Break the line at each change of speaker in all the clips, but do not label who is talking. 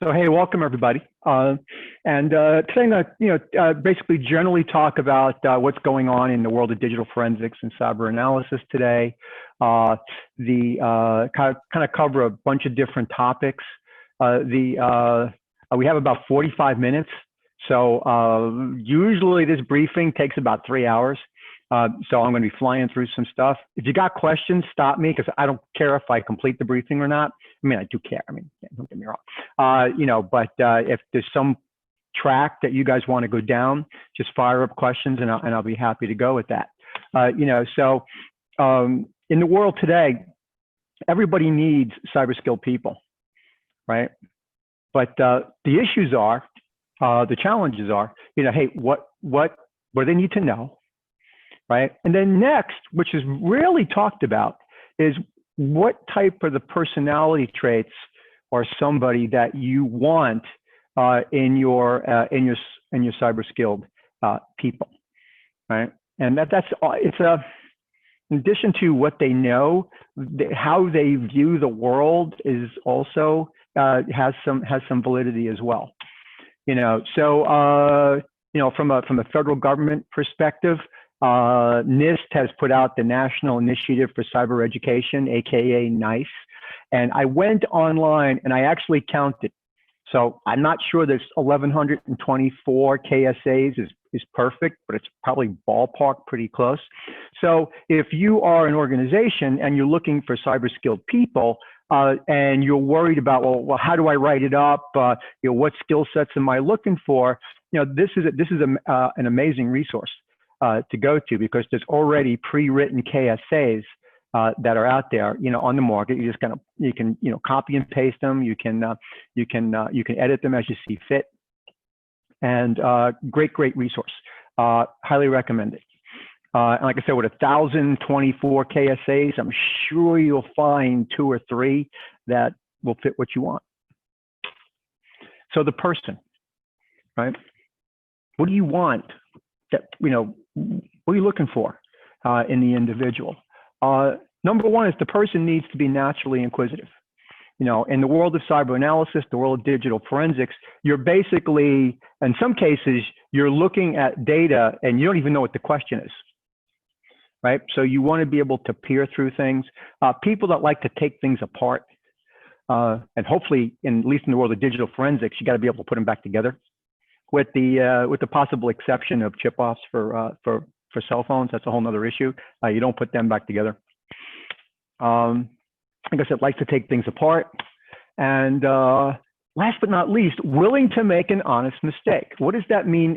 So hey, welcome everybody. Today I'm going to basically generally talk about what's going on in the world of digital forensics and cyber analysis today. Kind of cover a bunch of different topics. We have about 45 minutes. So usually this briefing takes about 3 hours. So I'm going to be flying through some stuff. If you got questions, stop me, because I don't care if I complete the briefing or not. I mean, I do care. I mean, don't get me wrong. If there's some track that you guys want to go down, just fire up questions, and I'll be happy to go with that. In the world today, everybody needs cyber skilled people, right? But the issues are, the challenges are, hey, what do they need to know? Right. And then next, which is rarely talked about, is what type of the personality traits are somebody that you want in your cyber skilled people, right? And in addition to what they know, how they view the world is also has some validity as well. From a federal government perspective, NIST has put out the National Initiative for Cyber Education, aka NICE, and I went online and I actually counted. So I'm not sure this 1,124 KSAs is perfect, but it's probably ballpark pretty close. So if you are an organization and you're looking for cyber skilled people, and you're worried about, well, how do I write it up? What skill sets am I looking for? This is an amazing resource to go to, because there's already pre-written KSAs that are out there, on the market. You just you can copy and paste them. You can edit them as you see fit. And great resource. Highly recommend it. And like I said, with 1,024 KSAs, I'm sure you'll find 2 or 3 that will fit what you want. So the person, right? What do you want? What are you looking for in the individual? Number one is the person needs to be naturally inquisitive. In the world of cyber analysis, the world of digital forensics, you're basically, in some cases, you're looking at data and you don't even know what the question is, right? So you want to be able to peer through things. People that like to take things apart, and hopefully, at least in the world of digital forensics, you got to be able to put them back together. With the possible exception of chip-offs for cell phones, that's a whole nother issue. You don't put them back together. Like I said, like to take things apart. And last but not least, willing to make an honest mistake. What does that mean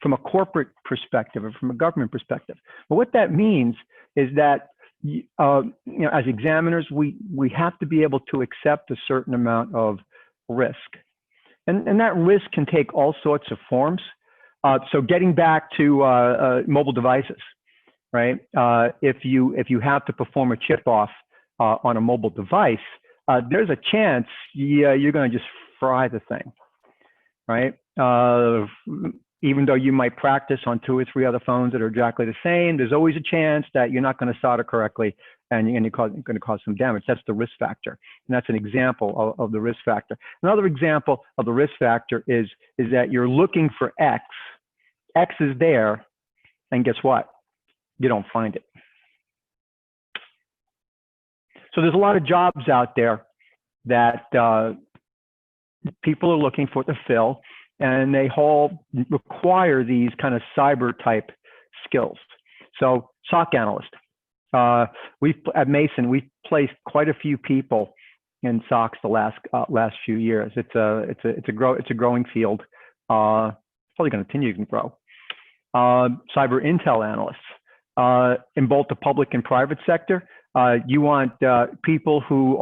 from a corporate perspective or from a government perspective? Well, what that means is that as examiners, we have to be able to accept a certain amount of risk. And that risk can take all sorts of forms. So getting back to mobile devices, right? If you have to perform a chip off on a mobile device, there's a chance you're going to just fry the thing, right? Even though you might practice on 2 or 3 other phones that are exactly the same, there's always a chance that you're not going to solder correctly, and you're going to cause some damage. That's the risk factor, and that's an example of the risk factor. Another example of the risk factor is that you're looking for X. X is there, and guess what? You don't find it. So there's a lot of jobs out there that people are looking for to fill, and they all require these kind of cyber type skills. So SOC analyst. At Mason, we've placed quite a few people in SOCs the last few years. It's a growing field. Probably going to continue to grow. Cyber intel analysts in both the public and private sector. You want people who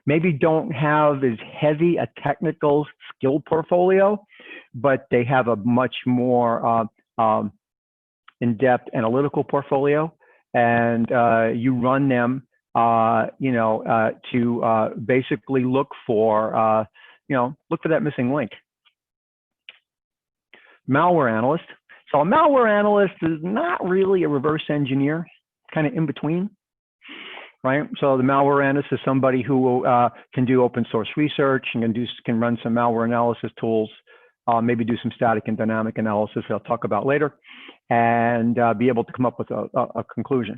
maybe don't have as heavy a technical skill portfolio, but they have a much more in-depth analytical portfolio. And you run them, to basically look for that missing link. Malware analyst. So a malware analyst is not really a reverse engineer, kind of in between. right? So the malware analyst is somebody who can do open source research and can run some malware analysis tools, maybe do some static and dynamic analysis that I'll talk about later, and be able to come up with a conclusion.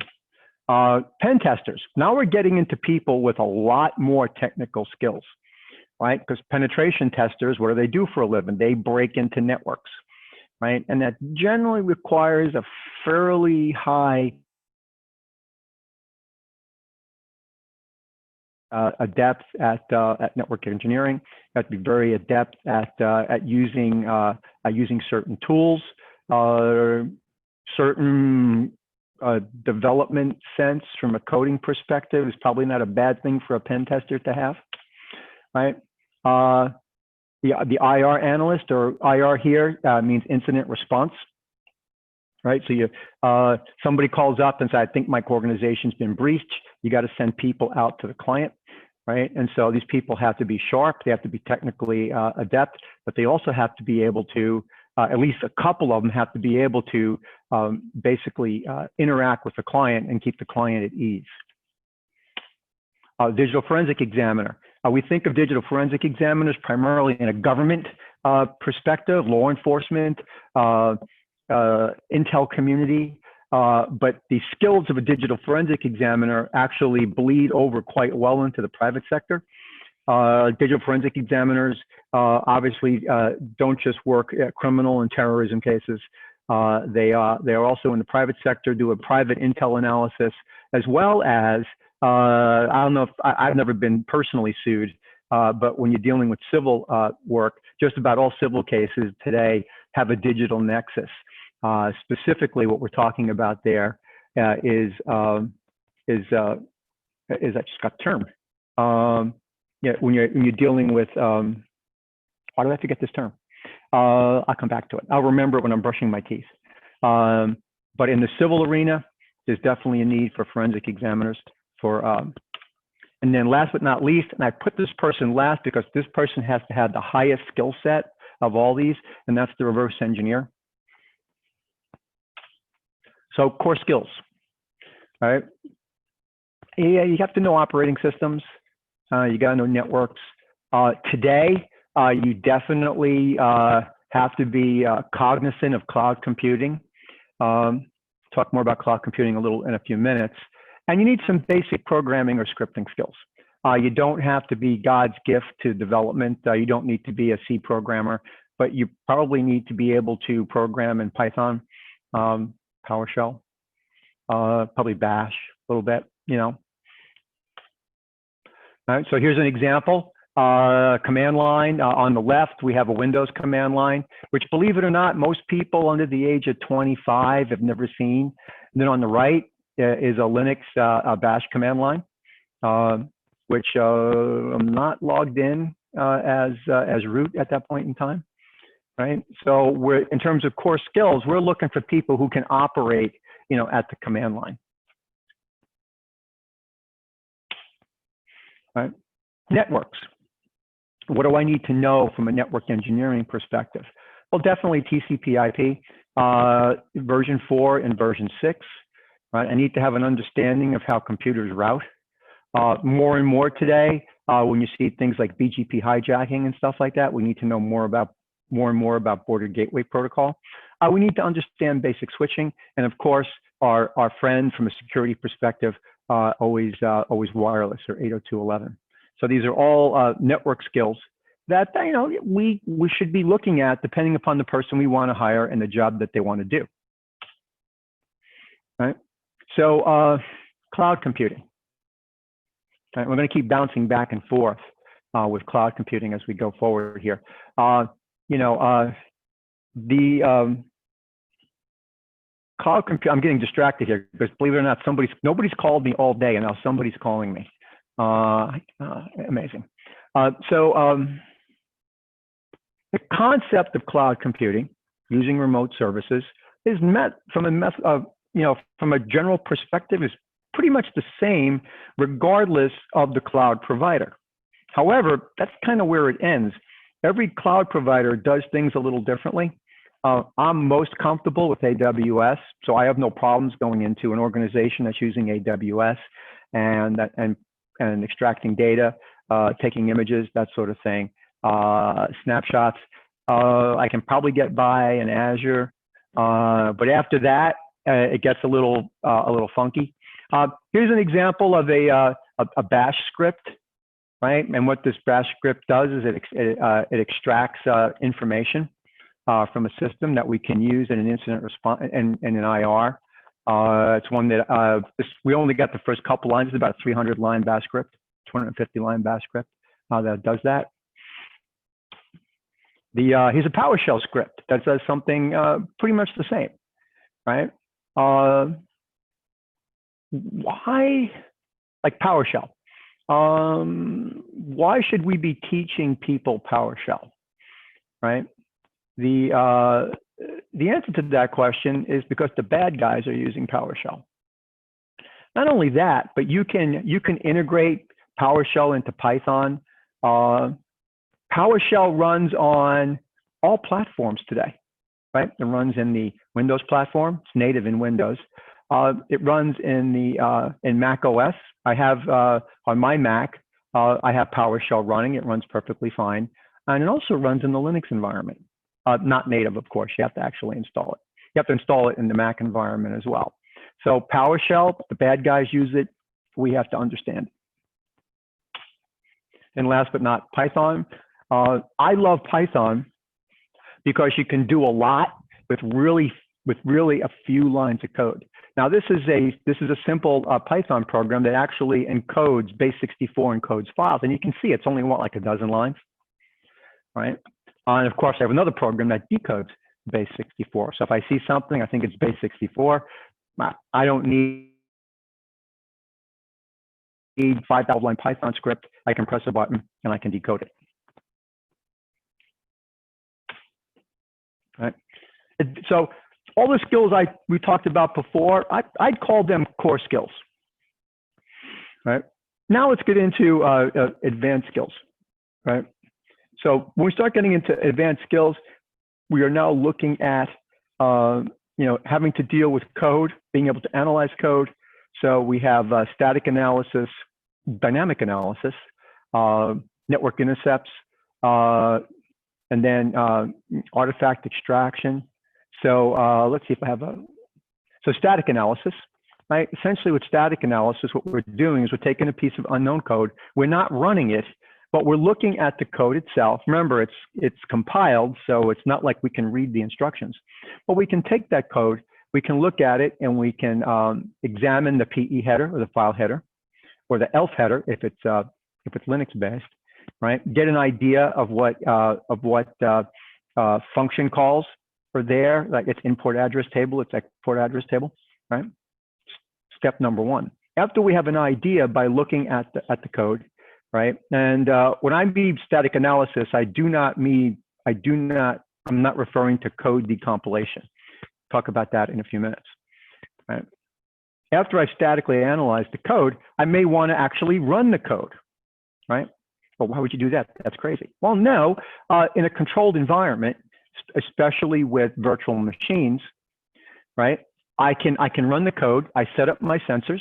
Pen testers. Now we're getting into people with a lot more technical skills, right? Because penetration testers, what do they do for a living? They break into networks, right? And that generally requires a fairly high adept at network engineering. You have to be very adept at using certain tools, certain development sense from a coding perspective is probably not a bad thing for a pen tester to have, right? The IR analyst, or IR here, means incident response, right? So you somebody calls up and says, I think my organization's been breached. You got to send people out to the client, right? And so these people have to be sharp. They have to be technically adept, but they also have to be able to, at least a couple of them have to be able to basically interact with the client and keep the client at ease. Digital forensic examiner. We think of digital forensic examiners primarily in a government perspective, law enforcement, intel community, but the skills of a digital forensic examiner actually bleed over quite well into the private sector. Digital forensic examiners obviously don't just work at criminal and terrorism cases. They are also in the private sector, do a private intel analysis, as well as, I don't know if I've never been personally sued, but when you're dealing with civil work, just about all civil cases today have a digital nexus. Specifically, what we're talking about there is I just got the term. Yeah, when you're dealing with, why do I forget this term? I'll come back to it. I'll remember it when I'm brushing my teeth. But in the civil arena, there's definitely a need for forensic examiners. And then last but not least, and I put this person last because this person has to have the highest skill set of all these, and that's the reverse engineer. So core skills, all right? Yeah, you have to know operating systems. You got to know networks. Today, you definitely have to be cognizant of cloud computing. Talk more about cloud computing in a few minutes. And you need some basic programming or scripting skills. You don't have to be God's gift to development. You don't need to be a C programmer, but you probably need to be able to program in Python, PowerShell, probably Bash a little bit, you know. All right, so here's an example. Command line. On the left, we have a Windows command line, which, believe it or not, most people under the age of 25 have never seen. And then on the right is a Linux Bash command line, which I'm not logged in as root at that point in time, right? So we're, in terms of core skills, we're looking for people who can operate, you know, at the command line. Right? Networks. What do I need to know from a network engineering perspective? Well, definitely TCP/IP, version 4 and version 6. Right? I need to have an understanding of how computers route. More and more today, when you see things like BGP hijacking and stuff like that, we need to know more and more about border gateway protocol. We need to understand basic switching, and of course, our friend from a security perspective, always wireless, or 802.11. So these are all network skills that, you know, we should be looking at depending upon the person we want to hire and the job that they want to do. Right? So cloud computing. Right? We're going to keep bouncing back and forth with cloud computing as we go forward here. You know, cloud computing, I'm getting distracted here because, believe it or not, nobody's called me all day, and now somebody's calling me. Amazing. The concept of cloud computing using remote services is met from a general perspective is pretty much the same regardless of the cloud provider. However, that's kind of where it ends. Every cloud provider does things a little differently. I'm most comfortable with AWS, so I have no problems going into an organization that's using AWS. and extracting data, taking images, that sort of thing, snapshots. I can probably get by in Azure, but after that, it gets a little funky. Here's an example of a bash script, right? And what this bash script does is it extracts information from a system that we can use in an incident response and an IR. It's one that we only got the first couple lines. It's about a 300-line bash script, 250-line bash script that does that. Here's a PowerShell script that does something pretty much the same, right? Why, like PowerShell? Why should we be teaching people PowerShell, right? The answer to that question is because the bad guys are using PowerShell. Not only that, but you can integrate PowerShell into Python. PowerShell runs on all platforms today, right? It runs in the Windows platform. It's native in Windows. It runs in Mac OS. I have on my Mac, I have PowerShell running. It runs perfectly fine, and it also runs in the Linux environment. Not native, of course. You have to actually install it. You have to install it in the Mac environment as well. So PowerShell, the bad guys use it. We have to understand. And last but not Python. I love Python because you can do a lot with really a few lines of code. Now this is a simple Python program that actually encodes base64 encodes files, and you can see it's only like a dozen lines, right? And of course, I have another program that decodes base64. So if I see something, I think it's base64. I don't need 5,000-line Python script. I can press a button and I can decode it. Right. So all the skills we talked about before, I'd call them core skills. Right. Now let's get into advanced skills. Right. So when we start getting into advanced skills, we are now looking at having to deal with code, being able to analyze code. So we have static analysis, dynamic analysis, network intercepts, and then artifact extraction. So let's see if I have so static analysis, right? Essentially with static analysis, what we're doing is we're taking a piece of unknown code. We're not running it, but we're looking at the code itself. Remember, it's compiled, so it's not like we can read the instructions. But we can take that code, we can look at it, and we can examine the PE header or the file header, or the ELF header if it's Linux based, right? Get an idea of what function calls are there, like it's import address table, it's export address table, right? Step number one. After we have an idea by looking at the code, right? And when I mean static analysis, I'm not referring to code decompilation. Talk about that in a few minutes, right? After I've statically analyzed the code, I may want to actually run the code, right? But why would you do that? That's crazy. Well, no, in a controlled environment, especially with virtual machines, right? I can run the code. I set up my sensors.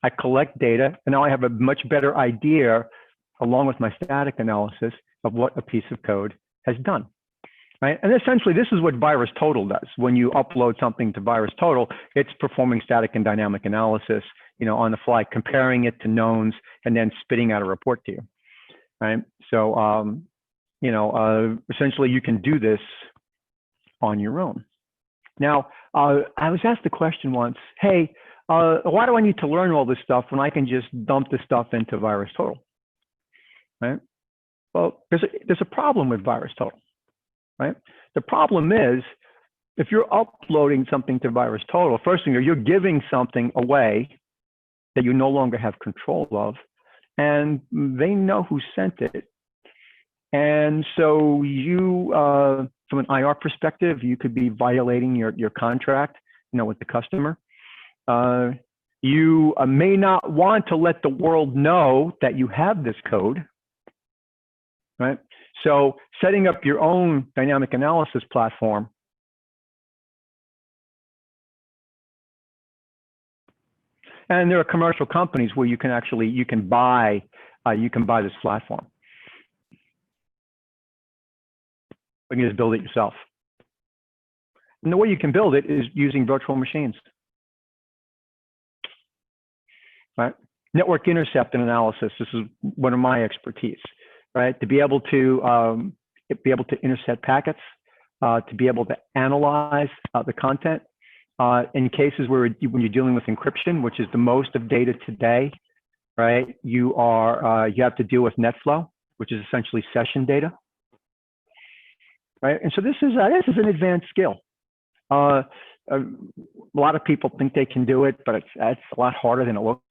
I collect data, and now I have a much better idea, along with my static analysis, of what a piece of code has done, right? And essentially, this is what VirusTotal does. When you upload something to VirusTotal, it's performing static and dynamic analysis, on the fly, comparing it to knowns, and then spitting out a report to you, right? So, essentially, you can do this on your own. Now, I was asked the question once, hey, why do I need to learn all this stuff when I can just dump this stuff into VirusTotal, right? Well, there's a problem with VirusTotal, right? The problem is, if you're uploading something to VirusTotal, first thing, you're giving something away that you no longer have control of, and they know who sent it. And so you, from an IR perspective, you could be violating your contract, with the customer. You may not want to let the world know that you have this code, right? So setting up your own dynamic analysis platform And there are commercial companies where you can actually, you can buy this platform. You can just build it yourself. And the way you can build it is using virtual machines. Right? Network intercept and analysis. This is one of my expertise. Right? To be able to intercept packets, to be able to analyze the content. In cases where when you're dealing with encryption, which is the most of data today, right? You have to deal with net flow, which is essentially session data. Right? And so this is an advanced skill. A lot of people think they can do it, but it's a lot harder than it looks.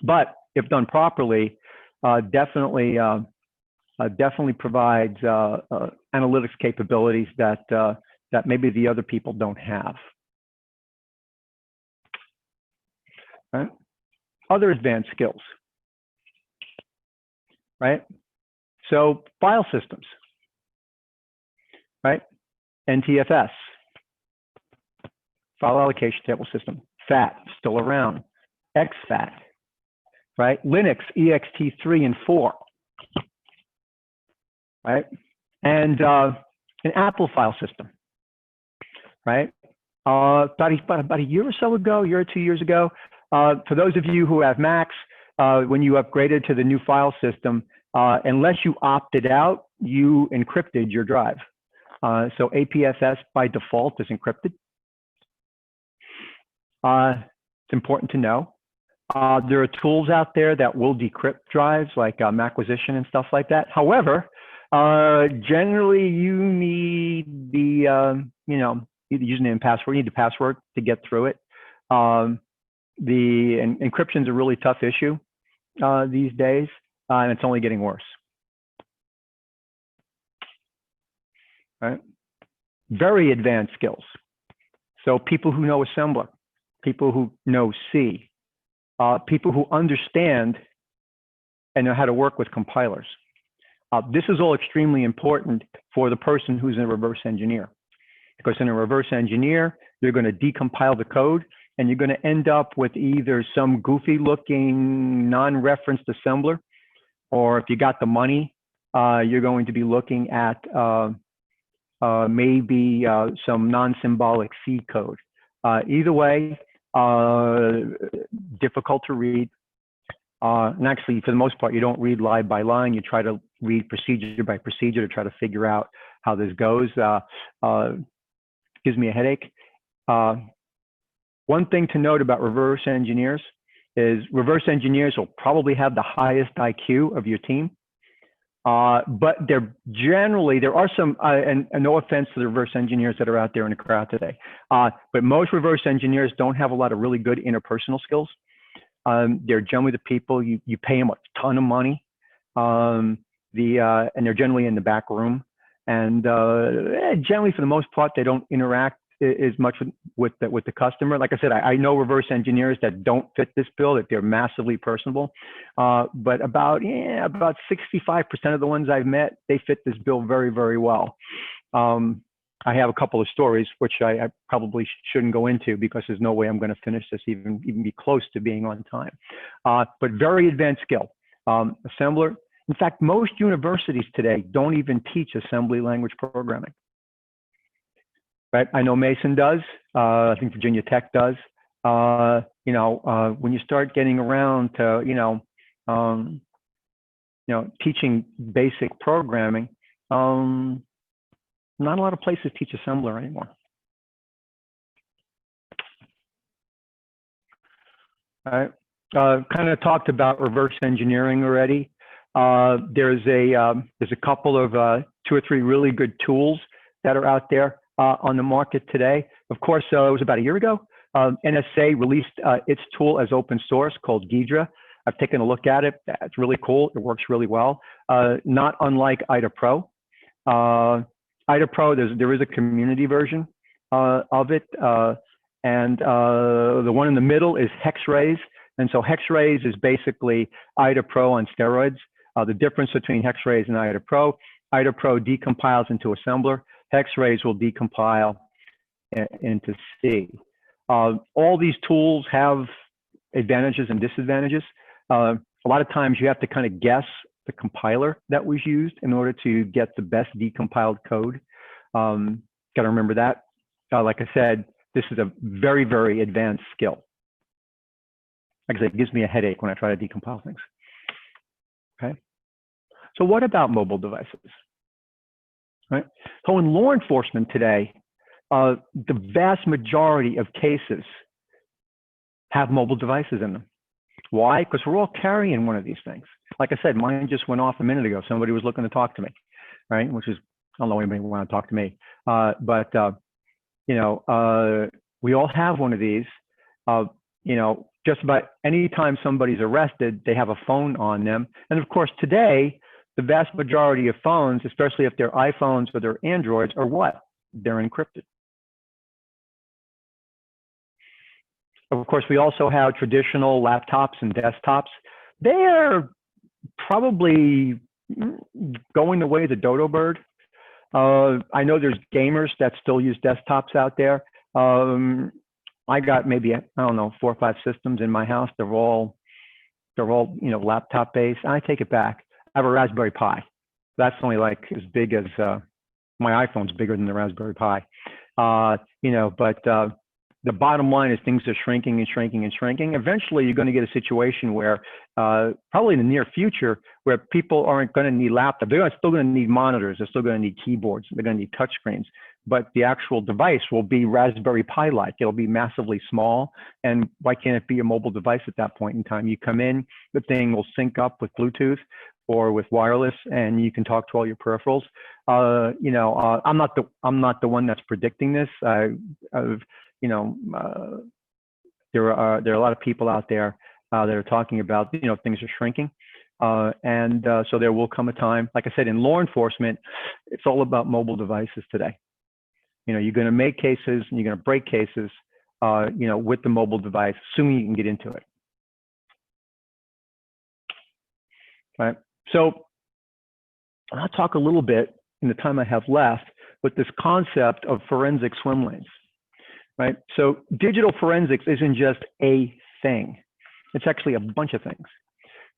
But if done properly, definitely provides analytics capabilities that maybe the other people don't have. Right? Other advanced skills. Right? So file systems. Right? NTFS, file allocation table system. FAT, still around. XFAT, right? Linux, ext3 and 4, right? And an Apple file system, right? About a year or so ago, year or 2 years ago, for those of you who have Macs, when you upgraded to the new file system, unless you opted out, you encrypted your drive. So APFS by default is encrypted. It's important to know. There are tools out there that will decrypt drives like Macquisition and stuff like that. However, generally you need the, either username and password, you need the password to get through it. The encryption is a really tough issue these days, and it's only getting worse. Right? Very advanced skills. So people who know assembler, people who know C, people who understand and know how to work with compilers. This is all extremely important for the person who's a reverse engineer. Because in a reverse engineer, you're going to decompile the code and you're going to end up with either some goofy looking non-referenced assembler, or if you got the money, you're going to be looking at maybe some non-symbolic C code. Either way, difficult to read. And actually, for the most part, you don't read line by line. You try to read procedure by procedure to try to figure out how this goes. Gives me a headache. One thing to note about reverse engineers is reverse engineers will probably have the highest IQ of your team. But there are some, and no offense to the reverse engineers that are out there in the crowd today, but most reverse engineers don't have a lot of really good interpersonal skills. They're generally the people you pay them a ton of money, and they're generally in the back room, and generally for the most part they don't interact as much with the customer. Like I said, I know reverse engineers that don't fit this bill, that they're massively personable, but about 65% of the ones I've met, they fit this bill very, very well. I have a couple of stories which I probably shouldn't go into because there's no way I'm going to finish this even be close to being on time. But very advanced skill. Assembler. In fact, most universities today don't even teach assembly language programming. Right? I know Mason does. I think Virginia Tech does. When you start getting around to teaching basic programming, not a lot of places teach assembler anymore. All right. Kind of talked about reverse engineering already. There's a couple of 2 or 3 really good tools that are out there on the market today. Of course, it was about a year ago. NSA released its tool as open source called Ghidra. I've taken a look at it. It's really cool. It works really well. Not unlike IDA Pro. IDA Pro, there is a community version of it. And the one in the middle is Hexrays. And so Hexrays is basically IDA Pro on steroids. The difference between Hexrays and IDA Pro decompiles into assembler. Hexrays will decompile into C. All these tools have advantages and disadvantages. A lot of times you have to kind of guess the compiler that was used in order to get the best decompiled code. Got to remember that. Like I said, this is a very, very advanced skill. Like I said, it gives me a headache when I try to decompile things. Okay. So what about mobile devices? Right. So in law enforcement today, the vast majority of cases have mobile devices in them. Why? Because we're all carrying one of these things. Like I said, mine just went off a minute ago. Somebody was looking to talk to me, right? Which is, I don't know anybody would want to talk to me. We all have one of these. Just about any time somebody's arrested, they have a phone on them. And of course, today, the vast majority of phones, especially if they're iPhones or they're Androids, are what? They're encrypted. Of course, we also have traditional laptops and desktops. They are probably going the way of the dodo bird. I know there's gamers that still use desktops out there. I got maybe, I don't know, 4 or 5 systems in my house. They're all laptop based. I take it back. I have a Raspberry Pi. That's only like as big as my iPhone's bigger than the Raspberry Pi. The bottom line is things are shrinking and shrinking and shrinking. Eventually, you're going to get a situation where, probably in the near future, where people aren't going to need laptops. They're still going to need monitors. They're still going to need keyboards. They're going to need touchscreens. But the actual device will be Raspberry Pi-like. It'll be massively small. And why can't it be a mobile device at that point in time? You come in, the thing will sync up with Bluetooth or with wireless, and you can talk to all your peripherals. I'm not the one that's predicting this. There are a lot of people out there that are talking about, things are shrinking. So there will come a time, like I said, in law enforcement, it's all about mobile devices today. You're going to make cases and you're going to break cases, with the mobile device, assuming you can get into it. Right. So I'll talk a little bit in the time I have left with this concept of forensic swim lanes. Right. So digital forensics isn't just a thing. It's actually a bunch of things.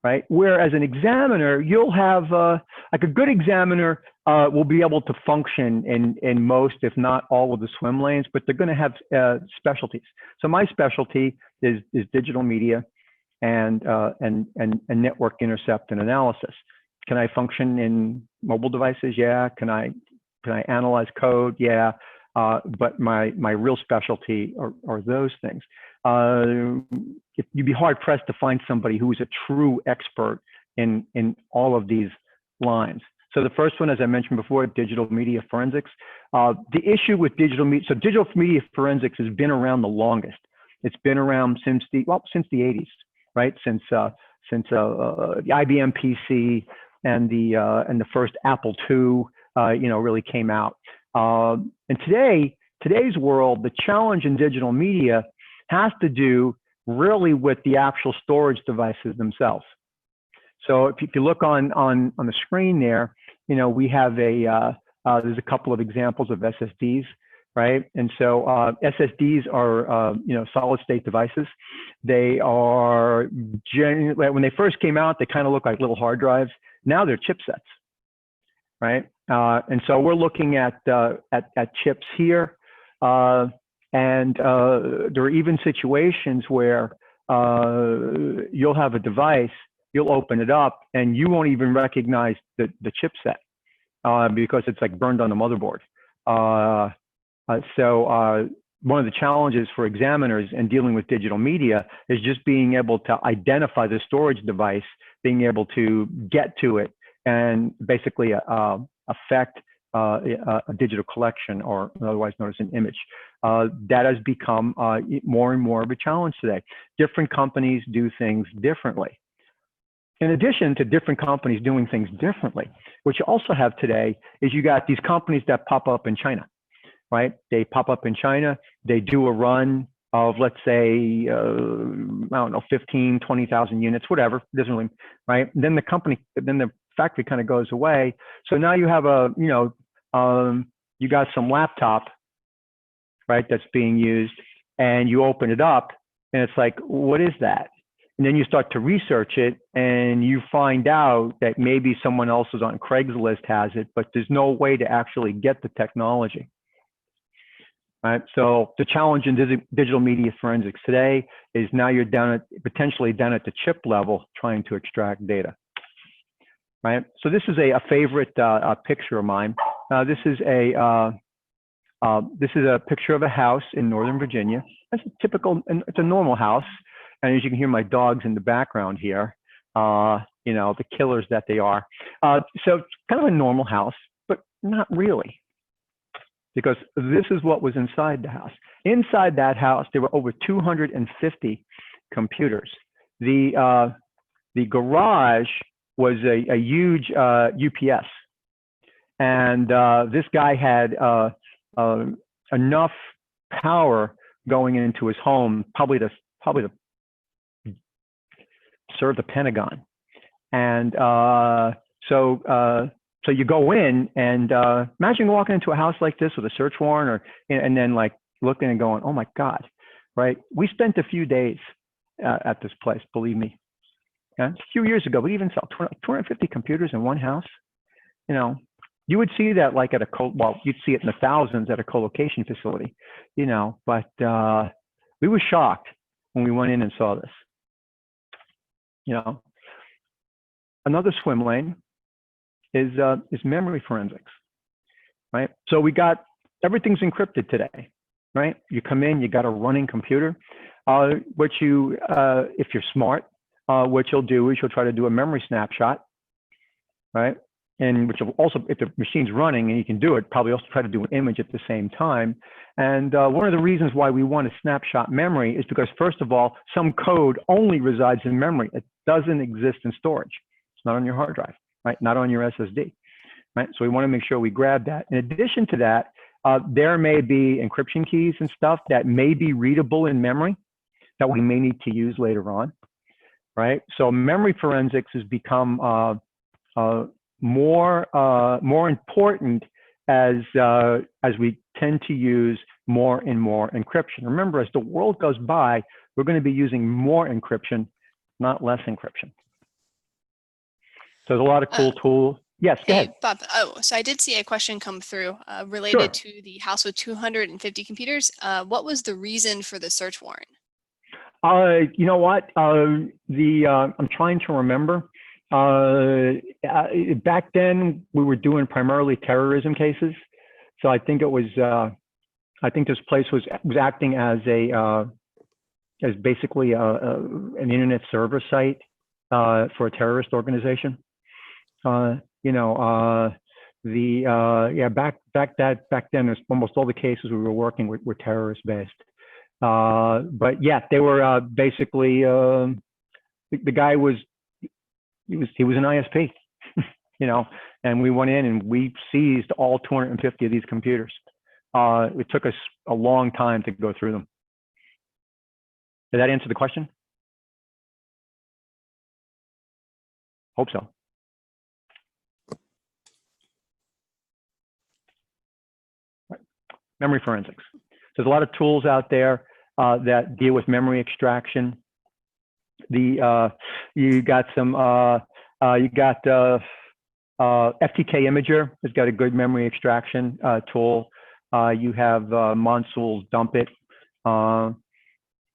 Right. Whereas an examiner, you'll have like a good examiner will be able to function in most, if not all, of the swim lanes, but they're going to have specialties. So my specialty is digital media and network intercept and analysis. Can I function in mobile devices? Yeah. Can I analyze code? Yeah. But my real specialty are those things. You'd be hard pressed to find somebody who is a true expert in all of these lines. So the first one, as I mentioned before, digital media forensics. The issue with digital media forensics has been around the longest. It's been around since the 80s, right? Since the IBM PC and the first Apple II, really came out. And today's world, the challenge in digital media has to do really with the actual storage devices themselves. So if you look on the screen there, we have there's a couple of examples of SSDs, right? And so SSDs are solid state devices. They are generally, when they first came out, they kind of look like little hard drives. Now they're chipsets, right? And so we're looking at chips here, and there are even situations where you'll have a device, you'll open it up, and you won't even recognize the chipset because it's like burned on the motherboard. So one of the challenges for examiners in dealing with digital media is just being able to identify the storage device, being able to get to it, and basically affect a digital collection, or otherwise known as an image. That has become more and more of a challenge today. Different companies do things differently. In addition to different companies doing things differently, what you also have today is you got these companies that pop up in China, right? They pop up in China, they do a run of, let's say, I don't know, 15, 20,000 units, whatever, it doesn't really, right? And then the factory kind of goes away. So now you have you got some laptop, right, that's being used, and you open it up, and it's like, what is that? And then you start to research it, and you find out that maybe someone else is on Craigslist has it, but there's no way to actually get the technology. Right? So the challenge in digital media forensics today is now you're potentially down at the chip level trying to extract data. Right? So this is a favorite picture of mine. This is a picture of a house in Northern Virginia. That's a typical, it's a normal house. And as you can hear my dogs in the background here, you know, the killers that they are. So it's kind of a normal house, but not really. Because this is what was inside the house. Inside that house, there were over 250 computers. The garage was a huge UPS. And this guy had enough power going into his home, probably to serve the Pentagon. And so you go in and imagine walking into a house like this with a search warrant, and then like looking and going, oh my God, right? We spent a few days at this place, believe me. Yeah? A few years ago, we even saw 250 computers in one house. You know, you would see that like at well, you'd see it in the thousands at a co-location facility, you know, but we were shocked when we went in and saw this. You know, another swim lane is memory forensics, right? So we got, everything's encrypted today, right? You come in, you got a running computer. What you, if you're smart, what you'll do is you'll try to do a memory snapshot, right? And which will also, if the machine's running and you can do it, probably also try to do an image at the same time. And one of the reasons why we want to snapshot memory is because, first of all, some code only resides in memory. It doesn't exist in storage. It's not on your hard drive, right? Not on your SSD, right? So we want to make sure we grab that. In addition to that, there may be encryption keys and stuff that may be readable in memory that we may need to use later on, right? So memory forensics has become more important as we tend to use more and more encryption. Remember, as the world goes by, we're going to be using more encryption, not less encryption. So there's a lot of cool tools. Yes, go ahead.
Bob, so I did see a question come through related to the house with 250 computers. What was the reason for the search warrant?
You know what? I'm trying to remember. Back then, we were doing primarily terrorism cases. So I think it was, I think this place was acting as basically an internet server site for a terrorist organization. You know, back then, almost all the cases we were working with were terrorist based. But yeah, they were basically the guy was he was an ISP, you know, and we went in and we seized all 250 of these computers. It took us a long time to go through them. Did that answer the question? Hope so. Memory forensics. There's a lot of tools out there that deal with memory extraction. You got some, FTK Imager has got a good memory extraction tool. You have Monsool's Dump It,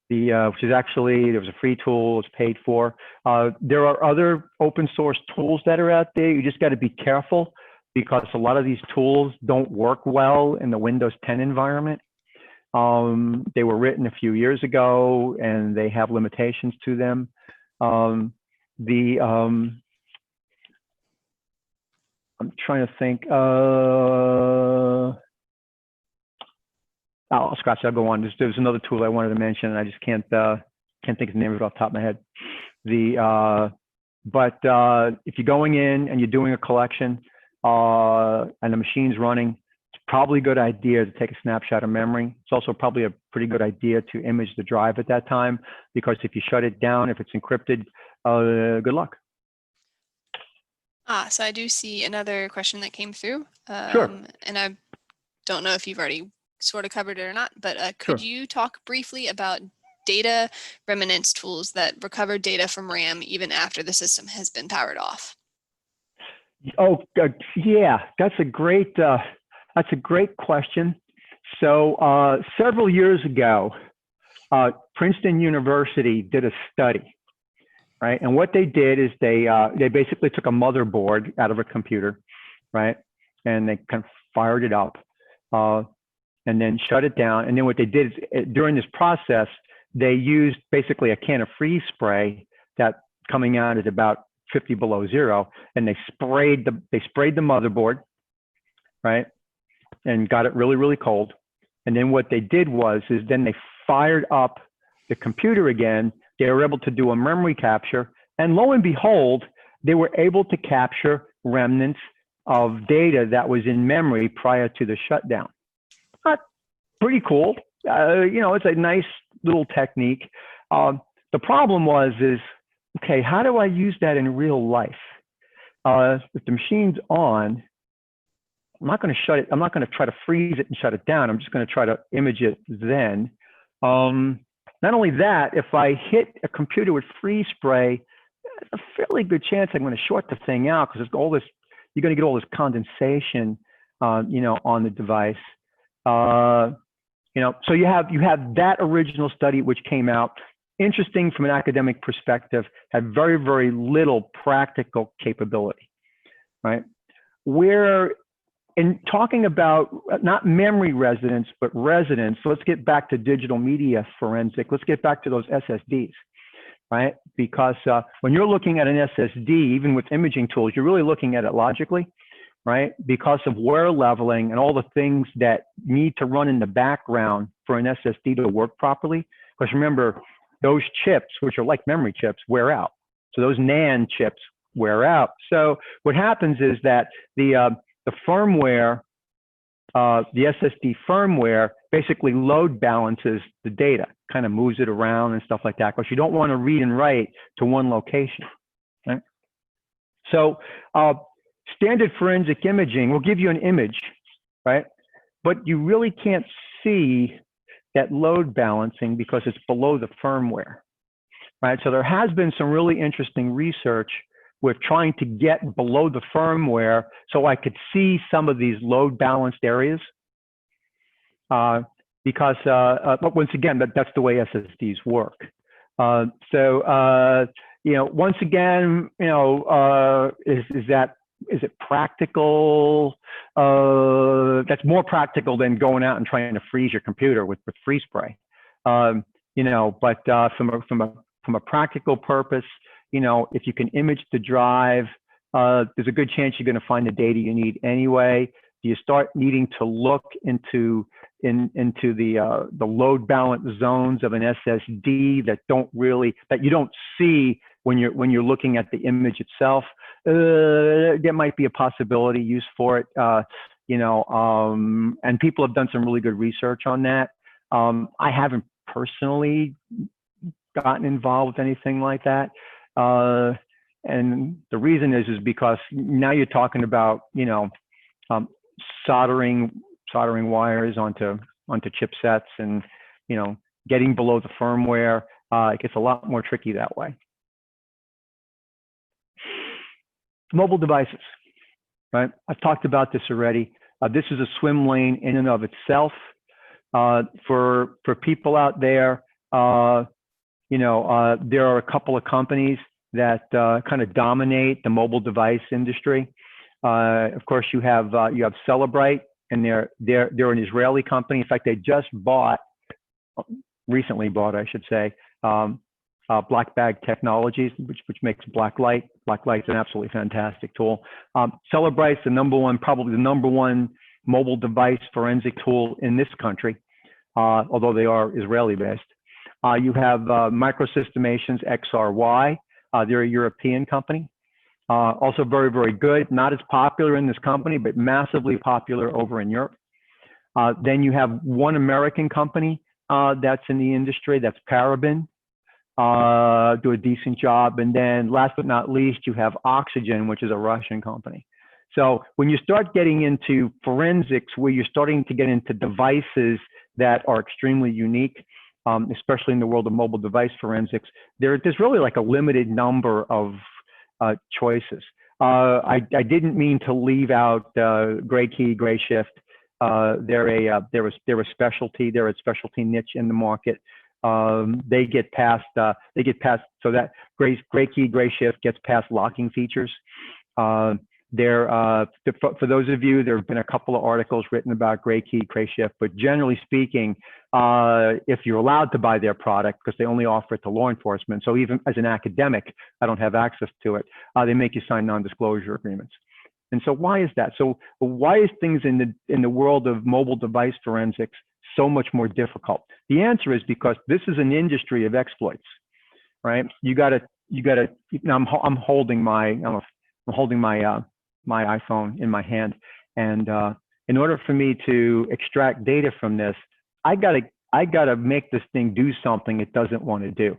which is actually, there was a free tool, it's paid for. There are other open source tools that are out there. You just got to be careful because a lot of these tools don't work well in the Windows 10 environment. They were written a few years ago and they have limitations to them. I'm trying to think, I'll scratch that, I'll go on. There's another tool I wanted to mention and I just can't think of the name of it off the top of my head. But if you're going in and you're doing a collection and the machine's running, it's probably a good idea to take a snapshot of memory. It's also probably a pretty good idea to image the drive at that time, because if you shut it down, if it's encrypted, good luck.
So I do see another question that came through.
Sure.
And I don't know if you've already sort of covered it or not, but
Sure.
could you talk briefly about data remnants tools that recover data from RAM even after the system has been powered off?
Oh, yeah, that's a great question. So several years ago, Princeton University did a study, right? And what they did is they basically took a motherboard out of a computer, right? And they kind of fired it up, and then shut it down. And then what they did is during this process, they used basically a can of freeze spray that coming out at about 50 below zero, and they sprayed the motherboard, right? And got it really, really cold. And then what they did was then they fired up the computer again. They were able to do a memory capture, and lo and behold, they were able to capture remnants of data that was in memory prior to the shutdown. Pretty cool. It's a nice little technique. The problem is, okay, how do I use that in real life? If the machine's on, I'm not going to shut it. I'm not going to try to freeze it and shut it down. I'm just going to try to image it then. Not only that, if I hit a computer with freeze spray, there's a fairly good chance I'm going to short the thing out because you're going to get all this condensation, on the device. So you have that original study which came out. Interesting from an academic perspective, had very, very little practical capability, right? Where in talking about not memory residence, but residence, so let's get back to digital media forensic. Let's get back to those SSDs, right? Because when you're looking at an SSD, even with imaging tools, you're really looking at it logically, right? Because of wear leveling and all the things that need to run in the background for an SSD to work properly. Because remember, those chips, which are like memory chips, wear out. So those NAND chips wear out. So what happens is that the firmware, the SSD firmware basically load balances the data, kind of moves it around and stuff like that, because you don't want to read and write to one location, right? So standard forensic imaging will give you an image, right? But you really can't see that load balancing because it's below the firmware, right? So there has been some really interesting research with trying to get below the firmware so I could see some of these load balanced areas. But once again, that's the way SSDs work. Once again, is it practical? That's more practical than going out and trying to freeze your computer with freeze spray. But from a practical purpose, if you can image the drive, there's a good chance you're going to find the data you need anyway. You start needing to look into the load balance zones of an SSD that you don't see when you're looking at the image itself. There might be a possibility use for it, and people have done some really good research on that. I haven't personally gotten involved with anything like that. And the reason is because now you're talking about, soldering wires onto chipsets and, getting below the firmware. It gets a lot more tricky that way. Mobile devices, right? I've talked about this already. This is a swim lane in and of itself. For people out there, there are a couple of companies that kind of dominate the mobile device industry. Of course, you have Celebrite, and they're an Israeli company. In fact, they just recently bought, I should say, Black Bag Technologies, which makes Blacklight. Blacklight's an absolutely fantastic tool. Celebrite's probably the number one mobile device forensic tool in this country, although they are Israeli-based. You have Microsystemations XRY. They're a European company. Also very, very good. Not as popular in this company, but massively popular over in Europe. Then you have one American company that's in the industry, that's Parabin. Do a decent job. And then last but not least, you have Oxygen, which is a Russian company. So when you start getting into forensics, where you're starting to get into devices that are extremely unique, especially in the world of mobile device forensics, there's really like a limited number of choices. I didn't mean to leave out Gray Key, Gray Shift. They're a specialty. They're a specialty niche in the market. They get past. So that Gray Key, Gray Shift gets past locking features. For those of you, there have been a couple of articles written about Gray Key, Gray Shift, but generally speaking, if you're allowed to buy their product, because they only offer it to law enforcement, so even as an academic, I don't have access to it, they make you sign non-disclosure agreements. And so why is that? So why is things in the world of mobile device forensics so much more difficult? The answer is because this is an industry of exploits, right? I'm holding my iPhone in my hand, and in order for me to extract data from this, I gotta make this thing do something it doesn't want to do,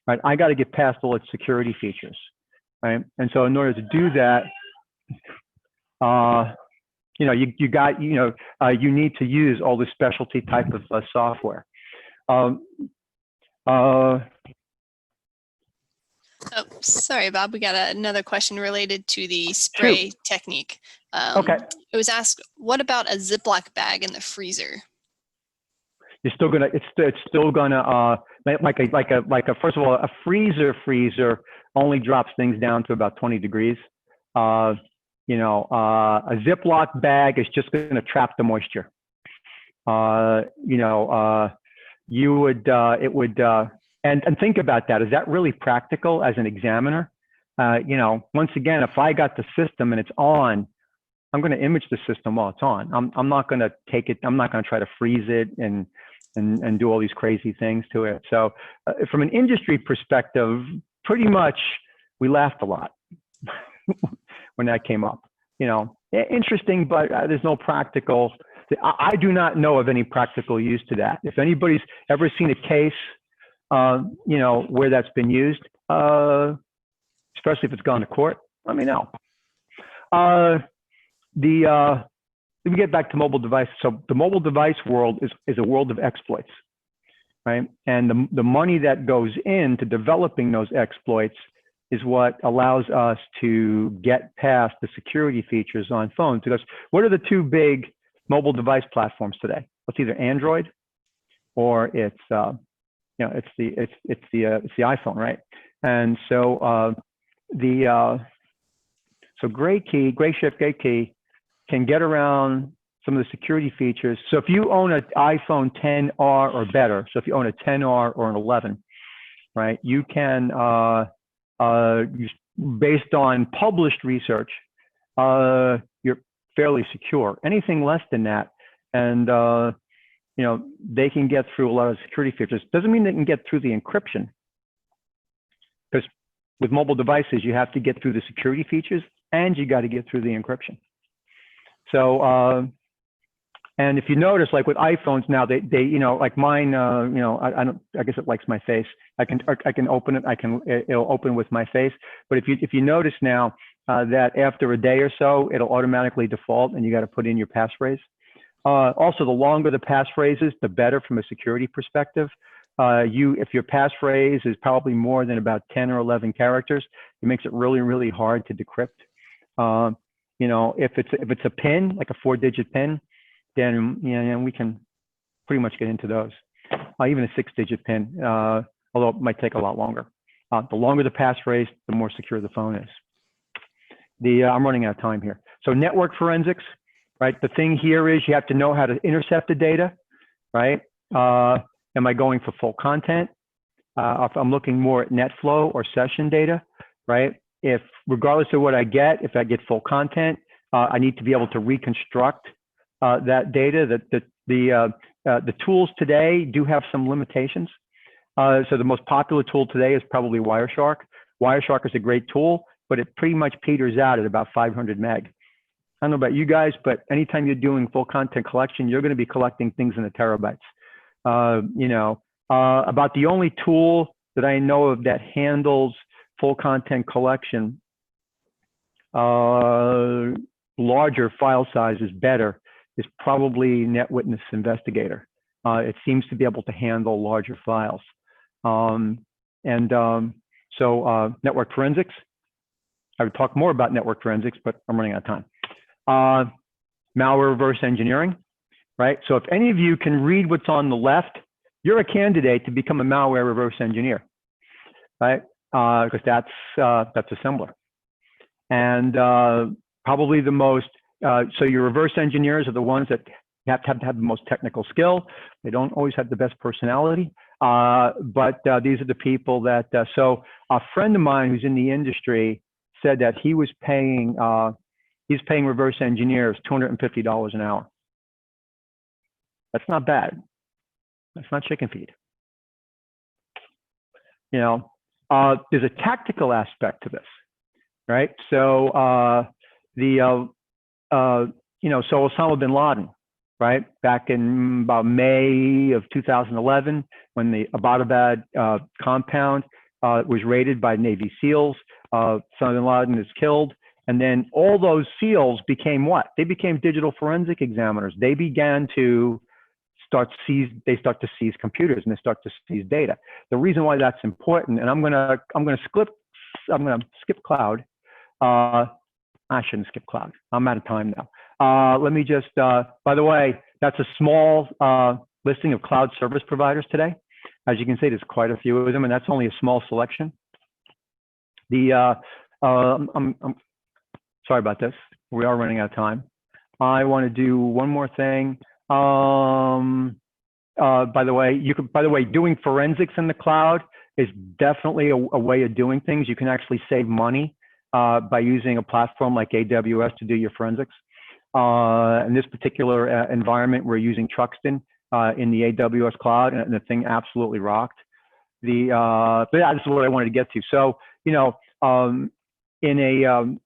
right? I gotta get past all its security features, right? And so in order to do that, you need to use all this specialty type of software.
Oh, sorry, Bob. We got another question related to the spray technique.
Okay.
It was asked, what about a Ziploc bag in the freezer?
It's still gonna, first of all, a freezer only drops things down to about 20 degrees. A Ziploc bag is just gonna trap the moisture. And think about that. Is that really practical as an examiner? Once again, if I got the system and it's on, I'm going to image the system while it's on. I'm not going to take it. I'm not going to try to freeze it and do all these crazy things to it. So from an industry perspective, pretty much we laughed a lot when that came up. Interesting, but there's no practical. I do not know of any practical use to that. If anybody's ever seen a case where that's been used, especially if it's gone to court, let me know. Let me get back to mobile devices. So the mobile device world is a world of exploits, right? And the money that goes into developing those exploits is what allows us to get past the security features on phones. Because what are the two big mobile device platforms today? It's either Android or it's the iPhone, right? And so Gray Shift, Gray Key can get around some of the security features. So if you own an iPhone 10R or better, so if you own a 10R or an 11, right, you can, based on published research, you're fairly secure. Anything less than that, and they can get through a lot of security features. Doesn't mean they can get through the encryption, because with mobile devices, you have to get through the security features and you got to get through the encryption. So, and if you notice, like with iPhones now, they like mine, I guess it likes my face. I can open it. It'll open with my face. But if you notice now that after a day or so, it'll automatically default, and you got to put in your passphrase. Also, the longer the passphrases, the better from a security perspective. If your passphrase is probably more than about 10 or 11 characters, it makes it really, really hard to decrypt. If it's a PIN, like a 4-digit PIN, then we can pretty much get into those. Even a 6-digit PIN, although it might take a lot longer. The longer the passphrase, the more secure the phone is. I'm running out of time here. So network forensics, right? The thing here is you have to know how to intercept the data, right? Am I going for full content? If I'm looking more at net flow or session data, right? If regardless of what I get, if I get full content, I need to be able to reconstruct that data. The tools today do have some limitations. So the most popular tool today is probably Wireshark. Wireshark is a great tool, but it pretty much peters out at about 500 meg. I don't know about you guys, but anytime you're doing full content collection, you're going to be collecting things in the terabytes. About the only tool that I know of that handles full content collection larger file size is better is probably NetWitness Investigator. It seems to be able to handle larger files. So network forensics, I would talk more about network forensics, but I'm running out of time. Malware reverse engineering, right? So if any of you can read what's on the left, you're a candidate to become a malware reverse engineer, right? Because that's assembler. And probably the most, so your reverse engineers are the ones that have to have the most technical skill. They don't always have the best personality, but these are the people that, so a friend of mine who's in the industry said that he was paying, he's paying reverse engineers $250 an hour. That's not bad. That's not chicken feed. You know, there's a tactical aspect to this, right? So you know, so Osama bin Laden, right? Back in about May of 2011, when the Abbottabad compound was raided by Navy SEALs, Osama bin Laden is killed. And then all those SEALs became what? They became digital forensic examiners. They began to start to seize computers and they start to seize data. The reason why that's important, and I'm gonna skip cloud. I shouldn't skip cloud. I'm out of time now. Let me just, by the way, that's a small listing of cloud service providers today. As you can see, there's quite a few of them, and that's only a small selection. I'm sorry about this. We are running out of time. I want to do one more thing. By the way, doing forensics in the cloud is definitely a way of doing things. You can actually save money by using a platform like AWS to do your forensics. In this particular environment, we're using Truxton in the AWS cloud, and the thing absolutely rocked. But yeah, this is what I wanted to get to. So, you know, in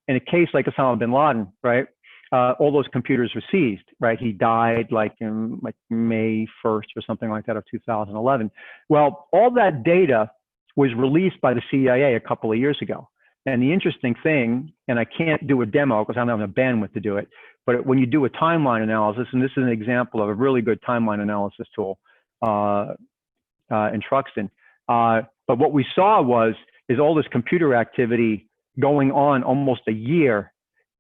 a case like Osama bin Laden, right? All those computers were seized, right? He died like in May 1st or something like that of 2011. Well, all that data was released by the CIA a couple of years ago. And the interesting thing, and I can't do a demo because I don't have the bandwidth to do it, but when you do a timeline analysis, and this is an example of a really good timeline analysis tool in Truxton, but what we saw is all this computer activity going on almost a year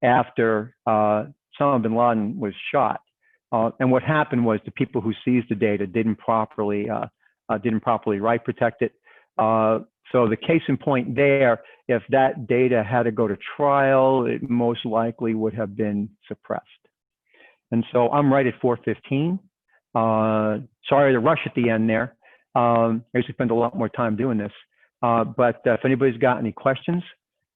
after Osama bin Laden was shot. And what happened was the people who seized the data didn't properly write protect it. So the case in point there, if that data had to go to trial, it most likely would have been suppressed. And so I'm right at 4:15. Sorry to rush at the end there. I usually spend a lot more time doing this. But if anybody's got any questions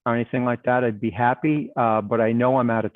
or anything like that, I'd be happy. But I know I'm out of time.